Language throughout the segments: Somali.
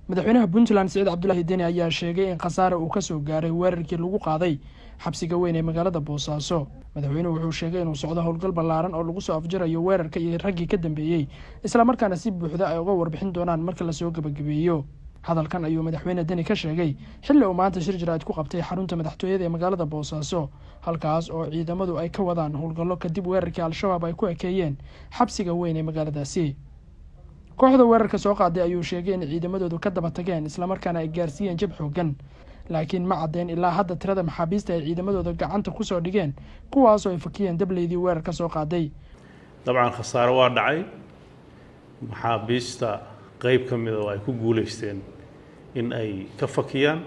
madaxweynaha Puntland Saciid Cabdullaahi Deni ayaa sheegay in khasaare uu ka soo gaaray weerarkii lagu qaaday xabsiga weyn ee magaalada Boosaaso. Madaxweynuhu wuxuu sheegay inuu socdo howlgal ballaaran oo lagu soo afjarayo weerarka iyo raggii ka dambeeyay, isla markaana si buuxda ay uga warbixin doonaan marka la soo gabagabeeyo. hadalkan ayuu madaxweyne Deni ka sheegay xilli uu maanta shir jiraa'id ku qabtay xarunta madaxtooyada ee magaalada Boosaaso, halkaas oo ciidamadu ay ka wadaan howlgallo kadib weerarkii Al-Shabaab ay ku ekeeyeen xabsiga weyn ee magaaladaasi. kooxda weerarka soo qaaday ayuu sheegay in ciidamadoodu ka daba tageen isla markaana ay gaarsiiyeen jab xooggan, laakiin ma caddeyn ilaa hadda tirada maxaabiista ay ciidamadooda gacanta ku soo dhigeen kuwaas oo ay fakiyeen dableydii weerarka soo qaaday. dabcan khasaare waa dhacay, maxaabiista qayb ka mid oo ay ku guuleysteen in ay ka fakiyaan.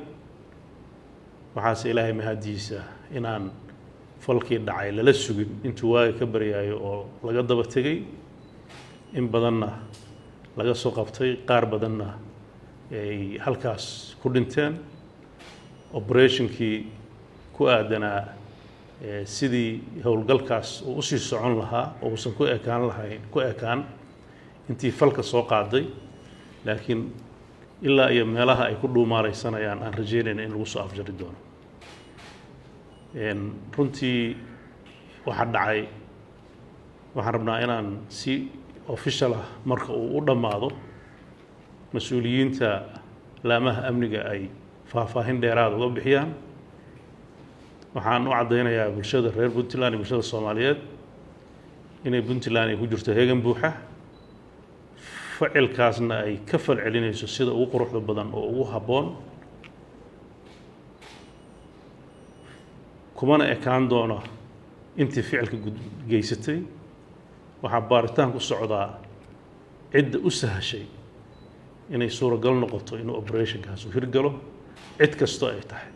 waxaase ilaahay mahadiisa inaan falkii dhacay lala sugin intuu waaga ka baryaayo oo laga daba tegay, in badanna laga soo qabtay, qaar badanna ay halkaas ku dhinteen. operationkii ku aadanaa sidii howlgalkaas uu usii socon lahaa oo uusan ku ekaan intii falka soo qaaday, laakiin ilaa iyo meelaha ay ku dhuumaalaysanayaan aan rajeynayna in lagu soo afjari doono. runtii waxa dhacay, waxaan rabnaa inaan si official ah marka uu u dhammaado mas-uuliyiinta laamaha amniga ay faahfaahin dheeraad uga bixiyaan. waxaan u caddaynayaa bulshada reer Puntland iyo bulshada Soomaaliyeed inay Puntland ay ku jirto heegan buuxa, ficilkaasna ay ka falcelinayso sida ugu quruxda badan oo ugu habboon, kumana ekaan doono intii ficilka geysatay. waxaa baaritaan ku socdaa cidda u sahashay inay suuragal noqoto inuu operationkaas u hirgalo, cid kastoo ay tahay.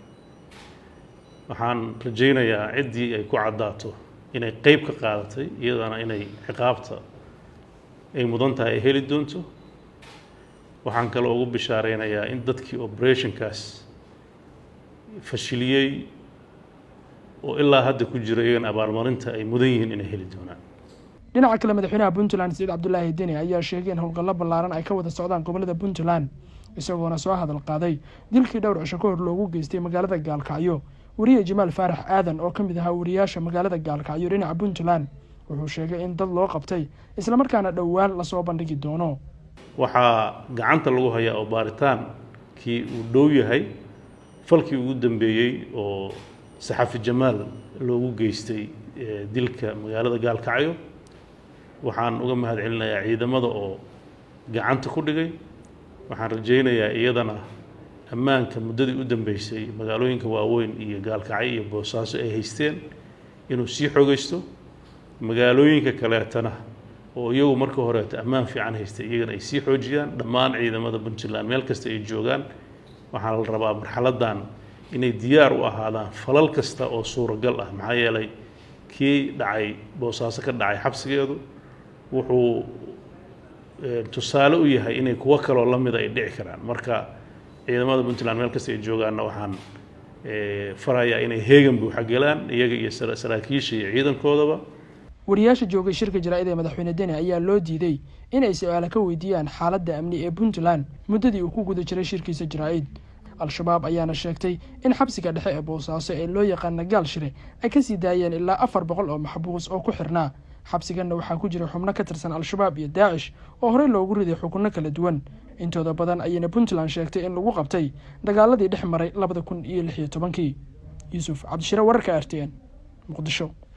waxaan rajaynayaa ciddii ay ku caddaato inay qayb ka qaadatay, iyadana inay ciqaabta ay mudan tahay ay heli doonto. waxaan kaloo ugu bishaaraynayaa in dadkii operationkaas fashiliyey oo ilaa hadda ku jira iyagana abaalmarinta ay mudan yihiin inay heli doonaan. dhinaca kale, madaxweynaha Puntland Saciid Cabdullaahi Deni ayaa sheegay in howlgallo ballaaran ay ka wada socdaan gobolada Puntland, isagoona soo hadal qaaday dilkii dhowr cisho ka hor loogu geystay magaalada Gaalkacyo wariye Jamaal Faarax Aadan oo ka mid ahaa wariyaasha magaalada Gaalkacyo dhinaca Puntland. wuxuu sheegay in dad loo qabtay isla markaana dhowaan la soo bandhigi doono. waxaa gacanta lagu hayaa oo baaritaankii uu dhow yahay falkii ugu dambeeyey oo saxafi Jamaal loogu geystay dilka magaalada Gaalkacyo. waxaan uga mahadcelinayaa ciidamada oo gacanta ku dhigay. waxaan rajaynayaa iyadana ammaanka muddadii u dambeysay magaalooyinka waaweyn iyo Gaalkacyo iyo Boosaaso ay haysteen inuu sii xoogaysto. magaalooyinka kaleetana oo iyagu marka horeeta ammaan fiican haystay iyagana ay sii xoojiyaan. dhammaan ciidamada Puntland meel kasta ay joogaan waxaa la rabaa marxaladan inay diyaar u ahaadaan falal kasta oo suuragal ah, maxaa yeelay kii dhacay Boosaaso ka dhacay xabsigeedu wuxuu tusaale u yahay inay kuwo kaloo la mid ay dhici karaan. marka ciidamada Puntland meel kasta ay joogaanna waxaan farayaa inay heegan buuxa galaan, iyaga iyo saraakiisha iyo ciidankoodaba. wariyaasha joogay shirka jaraa'id ee madaxweyne Deni ayaa loo diiday inay su'aalo ka weydiiyaan xaaladda amni ee Puntland muddadii uu ku guda jiray shirkiisa jaraa'id. Al-Shabaab ayaana sheegtay in xabsiga dhexe ee Boosaaso ee loo yaqaan Gaalshire ay ka sii daayeen ilaa 400 oo maxbuus oo ku xirnaa. xabsiganna waxaa ku jira xubno ka tirsan Al-Shabaab iyo Daacish oo horey loogu riday xukunno kala duwan. intooda badan ayayna Puntland sheegtay in lagu qabtay dagaaladii dhex maray 2016. Yuusuf Cabdishire, wararka RTN, Muqdisho.